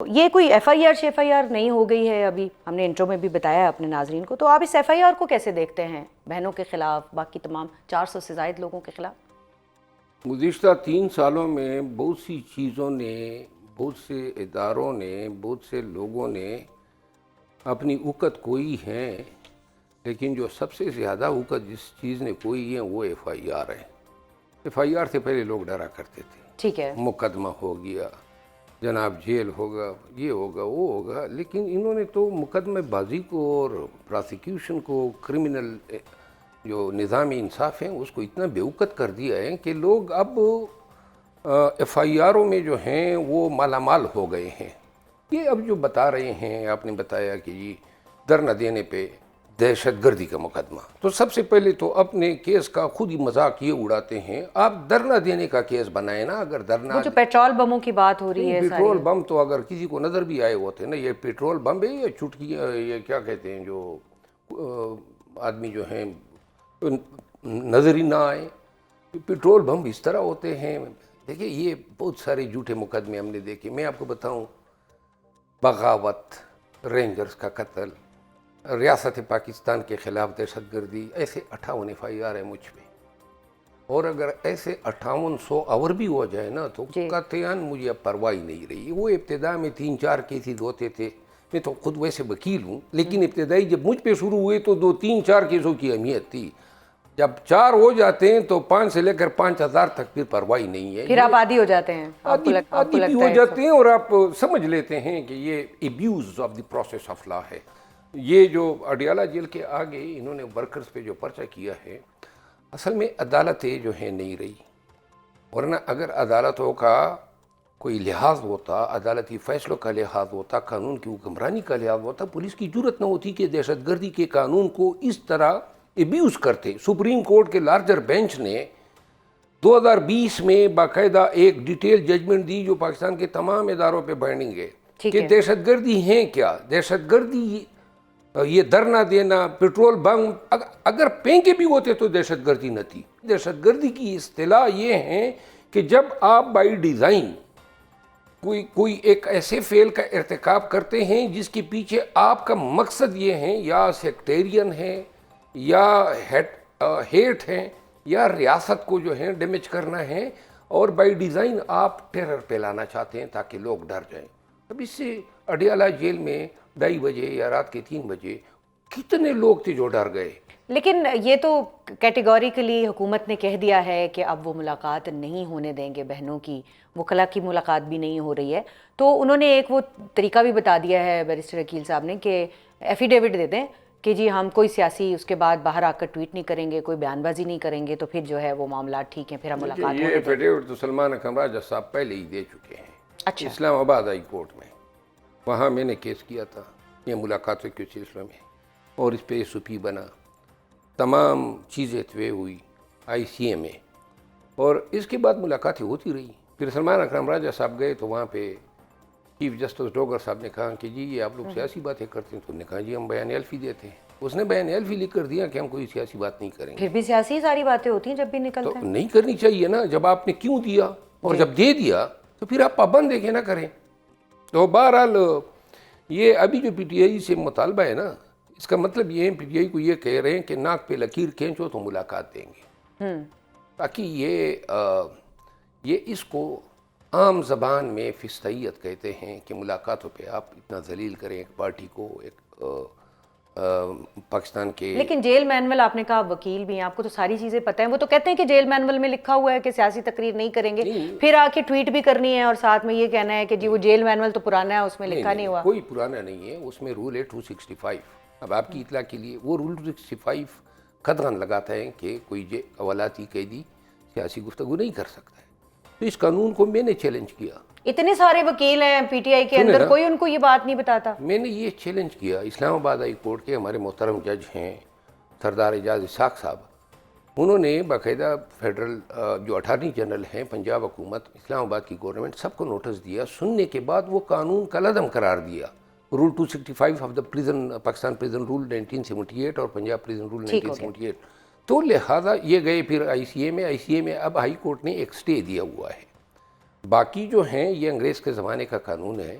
یہ کوئی F I R نہیں ہو گئی ہے، ابھی ہم نے انٹرو میں بھی بتایا اپنے ناظرین کو، تو آپ اس ایف آئی آر کو کیسے دیکھتے ہیں بہنوں کے خلاف، باقی تمام 400 سے زائد لوگوں کے خلاف؟ گزشتہ 3 سالوں میں بہت سی چیزوں نے، بہت سے اداروں نے، بہت سے لوگوں نے اپنی اوقت کوئی ہیں، لیکن جو سب سے زیادہ اوقت جس چیز نے کوئی ہے وہ ایف آئی آر ہے۔ ایف آئی آر سے پہلے لوگ ڈرا کرتے تھے، ٹھیک ہے، مقدمہ ہو گیا، جناب جیل ہوگا، یہ ہوگا وہ ہوگا، لیکن انہوں نے تو مقدمہ بازی کو اور پراسیکیوشن کو، کرمنل جو نظام انصاف ہیں اس کو اتنا بے وقت کر دیا ہے کہ لوگ اب ایف آئی آروں میں جو ہیں وہ مالا مال ہو گئے ہیں۔ یہ اب جو بتا رہے ہیں، آپ نے بتایا کہ جی دھرنا دینے پہ دہشت گردی کا مقدمہ، تو سب سے پہلے تو اپنے کیس کا خود ہی مذاق یہ اڑاتے ہیں، آپ دھرنا دینے کا کیس بنائیں نا۔ اگر دھرنا، وہ جو پیٹرول بموں کی بات ہو رہی ہے، پیٹرول بم تو اگر کسی کو نظر بھی آئے ہوتے نا، یہ پیٹرول بم ہے یا چٹکیاں، یہ کیا کہتے ہیں جو آدمی جو ہیں نظر ہی نہ آئے، پیٹرول بم اس طرح ہوتے ہیں۔ دیکھیں یہ بہت سارے جھوٹے مقدمے ہم نے دیکھے۔ میں آپ کو بتاؤں، بغاوت، رینجرز کا قتل، ریاست پاکستان کے خلاف دہشت گردی، ایسے 58 ایف آئی آر ہے مجھ پہ، اور اگر ایسے 5800 اور بھی ہو جائے نا تو قطعاً مجھے اب پرواہ نہیں رہی۔ وہ ابتدا میں 3-4 کیسز ہوتے تھے، میں تو خود ویسے وکیل ہوں، لیکن ابتدائی جب مجھ پہ شروع ہوئے تو 2-3-4 کیسوں کی اہمیت تھی، جب 4 ہو جاتے ہیں تو 5 سے لے کر 5000 تک پھر پرواہ نہیں ہے۔ پھر آپ عادی ہو جاتے ہیں، عادی بھی ہو جاتے ہیں اور آپ سمجھ لیتے ہیں کہ یہ abuse of the process of law ہے۔ یہ جو اڈیالہ جیل کے آگے انہوں نے ورکرز پہ جو پرچہ کیا ہے، اصل میں عدالتیں جو ہیں نہیں رہی، ورنہ اگر عدالتوں کا کوئی لحاظ ہوتا، عدالتی فیصلوں کا لحاظ ہوتا، قانون کی حکمرانی کا لحاظ ہوتا، پولیس کی جرت نہ ہوتی کہ دہشت گردی کے قانون کو اس طرح ایبیوز کرتے۔ سپریم کورٹ کے لارجر بینچ نے 2020 میں باقاعدہ ایک ڈیٹیل ججمنٹ دی جو پاکستان کے تمام اداروں پہ بائنڈنگ ہے کہ دہشت گردی ہیں کیا۔ دہشت گردی یہ دھرنا دینا، پیٹرول بم اگر پھینکے بھی ہوتے تو دہشت گردی نہ تھی۔ دہشت گردی کی اصطلاح یہ ہے کہ جب آپ بائی ڈیزائن کوئی ایک ایسے فعل کا ارتکاب کرتے ہیں جس کے پیچھے آپ کا مقصد یہ ہے، یا سیکٹیرین ہے، یا ہیٹ ہے، یا ریاست کو جو ہے ڈیمیج کرنا ہے، اور بائی ڈیزائن آپ ٹیرر پھیلانا چاہتے ہیں تاکہ لوگ ڈر جائیں۔ اب اس سے اڈیالہ جیل میں 2:30 بجے یا رات کے 3 بجے کتنے لوگ تھے جو ڈر گئے۔ لیکن یہ تو کیٹیگوریکلی حکومت نے کہہ دیا ہے کہ اب وہ ملاقات نہیں ہونے دیں گے، بہنوں کی وکلاء کی ملاقات بھی نہیں ہو رہی ہے، تو انہوں نے ایک وہ طریقہ بھی بتا دیا ہے بیرسٹر عقیل صاحب نے کہ ایفیڈیوٹ دے دیں کہ جی ہم کوئی سیاسی اس کے بعد باہر آ کر ٹویٹ نہیں کریں گے، کوئی بیان بازی نہیں کریں گے، تو پھر جو ہے وہ معاملات ٹھیک ہیں، پھر ہم ملاقات ہونے دیں۔ یہ ایفیڈیوٹ تو سلمان اکرم راجہ صاحب پہلے ہی دے چکے ہیں، اچھا، اسلام آباد ہائی کورٹ میں، وہاں میں نے کیس کیا تھا یہ ملاقاتوں کے سلسلے میں، اور اس پہ ایس او پی بنا، تمام چیزیں طے ہوئی آئی سی اے میں، اور اس کے بعد ملاقاتیں ہوتی رہی۔ پھر سلمان اکرم راجہ صاحب گئے تو وہاں پہ چیف جسٹس ڈوگر صاحب نے کہا کہ جی یہ آپ لوگ سیاسی باتیں کرتے ہیں، تو انہوں نے کہا جی ہم بیان الفی دیتے ہیں۔ اس نے بیان الفی لکھ کر دیا کہ ہم کوئی سیاسی بات نہیں کریں گے۔ پھر بھی سیاسی ساری باتیں ہوتی ہیں جب بھی نکلتے تو ہیں، نہیں کرنی چاہیے نا، جب آپ نے کیوں دیا اور جب دے دیا تو پھر آپ پابند ہے کہ نہ کریں۔ تو بہرحال یہ ابھی جو پی ٹی آئی سے مطالبہ ہے نا، اس کا مطلب یہ ہے پی ٹی آئی کو یہ کہہ رہے ہیں کہ ناک پہ لکیر کھینچو تو ملاقات دیں گے، تاکہ یہ اس کو عام زبان میں فستیت کہتے ہیں کہ ملاقاتوں پہ آپ اتنا ذلیل کریں ایک پارٹی کو، ایک پاکستان کے۔ لیکن جیل مینول، آپ نے کہا وکیل بھی ہیں، آپ کو تو ساری چیزیں پتہ ہیں، وہ تو کہتے ہیں کہ جیل مینول میں لکھا ہوا ہے کہ سیاسی تقریر نہیں کریں گے، پھر آ کے ٹویٹ بھی کرنی ہے اور ساتھ میں یہ کہنا ہے کہ جی وہ جیل مینول تو پرانا ہے، اس میں لکھا نہیں ہوا۔ کوئی پرانا نہیں ہے، اس میں رول ہے 265۔ اب آپ کی اطلاع کے لیے وہ رول 265 قدغن لگاتا ہے کہ کوئی اولاتی قیدی سیاسی گفتگو نہیں کر سکتا ہے۔ تو اس قانون کو میں نے چیلنج کیا۔ اتنے سارے وکیل ہیں پی ٹی آئی کے اندر، کوئی ان کو یہ بات نہیں بتاتا۔ میں نے یہ چیلنج کیا، اسلام آباد ہائی کورٹ کے ہمارے محترم جج ہیں سردار اعجاز اسحاق صاحب، انہوں نے باقاعدہ فیڈرل جو اٹارنی جنرل ہیں، پنجاب حکومت، اسلام آباد کی گورنمنٹ، سب کو نوٹس دیا۔ سننے کے بعد وہ قانون کالعدم قرار دیا، rule 265 of the Pakistan prison rule 1978 اور پنجاب پریزن رول 1978۔ تو لہٰذا یہ گئے پھر آئی سی اے میں، آئی سی اے میں اب ہائی کورٹ نے ایک سٹے دیا ہوا ہے۔ باقی جو ہیں یہ انگریز کے زمانے کا قانون ہے،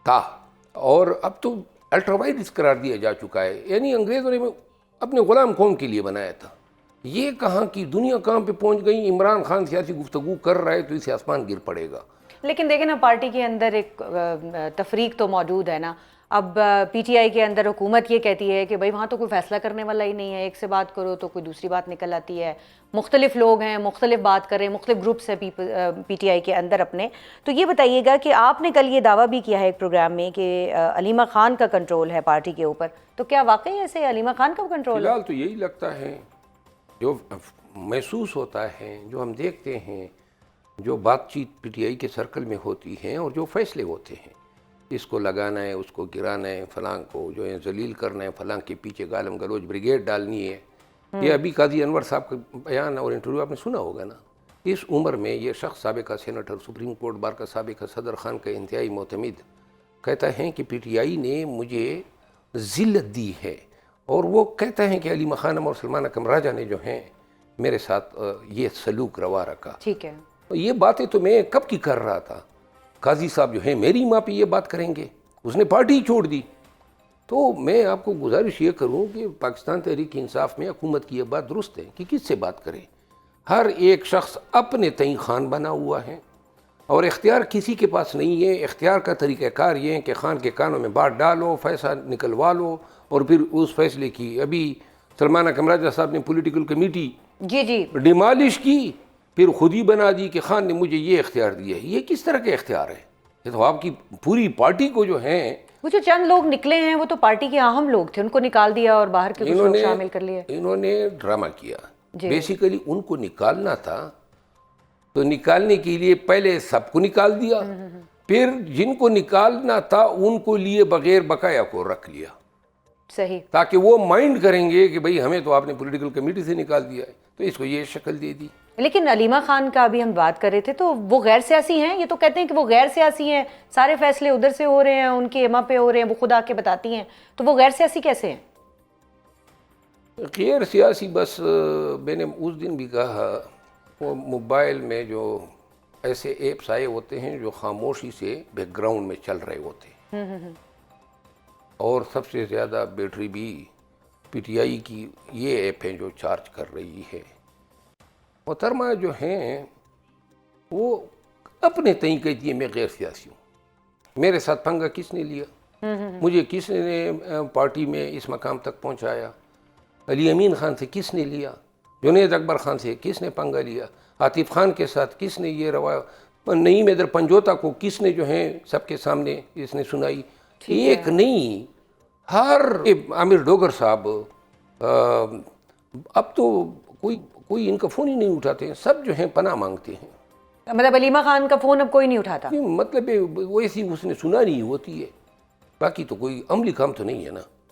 تھا اور اب تو الٹرا وائرس قرار دیا جا چکا ہے. یعنی انگریزوں نے اپنے غلام قوم کے لیے بنایا تھا. یہ کہاں کی دنیا کہاں پہ پہنچ گئی. عمران خان سیاسی گفتگو کر رہا ہے تو اسے آسمان گر پڑے گا. لیکن دیکھیں نا پارٹی کے اندر ایک تفریق تو موجود ہے نا. اب پی ٹی آئی کے اندر حکومت یہ کہتی ہے کہ بھائی وہاں تو کوئی فیصلہ کرنے والا ہی نہیں ہے, ایک سے بات کرو تو کوئی دوسری بات نکل آتی ہے, مختلف لوگ ہیں, مختلف بات کریں, مختلف گروپس ہیں پی ٹی آئی کے اندر اپنے. تو یہ بتائیے گا کہ آپ نے کل یہ دعویٰ بھی کیا ہے ایک پروگرام میں کہ علیمہ خان کا کنٹرول ہے پارٹی کے اوپر, تو کیا واقعی ایسے علیمہ خان کا کنٹرول ہے؟ فی الحال تو یہی لگتا ہے, جو محسوس ہوتا ہے, جو ہم دیکھتے ہیں, جو بات چیت پی ٹی آئی کے سرکل میں ہوتی ہیں اور جو فیصلے ہوتے ہیں, اس کو لگانا ہے, اس کو گرانا ہے, فلاں کو جو ہے ذلیل کرنا ہے, فلاں کے پیچھے گالم گلوچ بریگیڈ ڈالنی ہے. یہ ابھی قاضی انور صاحب کا بیان اور انٹرویو آپ نے سنا ہوگا نا. اس عمر میں یہ شخص سابقہ سینیٹر, سپریم کورٹ بار کا سابقہ صدر خان کا انتہائی معتمد, کہتا ہے کہ پی ٹی آئی نے مجھے ذلت دی ہے, اور وہ کہتا ہے کہ علیمہ خانم اور سلمان اکرم راجہ نے جو ہیں میرے ساتھ یہ سلوک روا رکھا. ٹھیک ہے, یہ باتیں تو میں کب کی کر رہا تھا. قاضی صاحب جو ہیں میری ماں پہ یہ بات کریں گے, اس نے پارٹی چھوڑ دی. تو میں آپ کو گزارش یہ کروں کہ پاکستان تحریک انصاف میں حکومت کی یہ بات درست ہے کہ کس سے بات کریں. ہر ایک شخص اپنے تئیں خان بنا ہوا ہے اور اختیار کسی کے پاس نہیں ہے. اختیار کا طریقہ کار یہ ہے کہ خان کے کانوں میں بات ڈالو, فیصلہ نکلوا لو, اور پھر اس فیصلے کی ابھی سلمان اکرم راجہ صاحب نے پولیٹیکل کمیٹی جی ڈیمالش کی, پھر خود ہی بنا دی کہ خان نے مجھے یہ اختیار دیا ہے. یہ کس طرح کے اختیار ہے؟ یہ تو آپ کی پوری پارٹی کو جو ہیں, وہ جو چند لوگ نکلے ہیں وہ تو پارٹی کے اہم لوگ تھے, ان کو نکال دیا اور باہر کے کچھ لوگ شامل کر لیے. انہوں نے ڈرامہ کیا. بیسیکلی ان کو نکالنا تھا تو نکالنے کے لیے پہلے سب کو نکال دیا, پھر جن کو نکالنا تھا ان کو لیے بغیر بقایا کو رکھ لیا. صحیح, تاکہ وہ مائنڈ کریں گے کہ بھئی ہمیں تو آپ نے پولیٹیکل کمیٹی سے نکال دیا ہے, تو اس کو یہ شکل دے دی. لیکن علیمہ خان کا ابھی ہم بات کر رہے تھے تو وہ غیر سیاسی ہیں. یہ تو کہتے ہیں کہ وہ غیر سیاسی ہیں, سارے فیصلے ادھر سے ہو رہے ہیں, ان کے ایما پہ ہو رہے ہیں, وہ خود آ کے بتاتی ہیں. تو وہ غیر سیاسی کیسے ہیں؟ غیر سیاسی بس میں نے اس دن بھی کہا, وہ موبائل میں جو ایسے ایپس آئے ہوتے ہیں جو خاموشی سے بیک گراؤنڈ میں چل رہے ہوتے ہیں, اور سب سے زیادہ بیٹری بھی پی ٹی آئی کی یہ ایپ ہیں جو چارج کر رہی ہے. محترمہ جو ہیں وہ اپنے تئیں کہتی ہے میں غیر سیاسی ہوں. میرے ساتھ پنگا کس نے لیا؟ مجھے کس نے پارٹی میں اس مقام تک پہنچایا؟ علی امین خان سے کس نے لیا؟ جنید اکبر خان سے کس نے پنگا لیا؟ عاطف خان کے ساتھ کس نے یہ روایہ؟ نعیم حیدر پنجوتا کو کس نے جو ہیں سب کے سامنے اس نے سنائی؟ ایک نہیں, ہر عامر ڈوگر صاحب, اب تو کوئی ان کا فون ہی نہیں اٹھاتے ہیں, سب جو ہیں پناہ مانگتے ہیں. مطلب علیمہ خان کا فون اب کوئی نہیں اٹھاتا؟ مطلب ویسی اس نے سنا نہیں ہوتی ہے, باقی تو کوئی عملی کام تو نہیں ہے نا.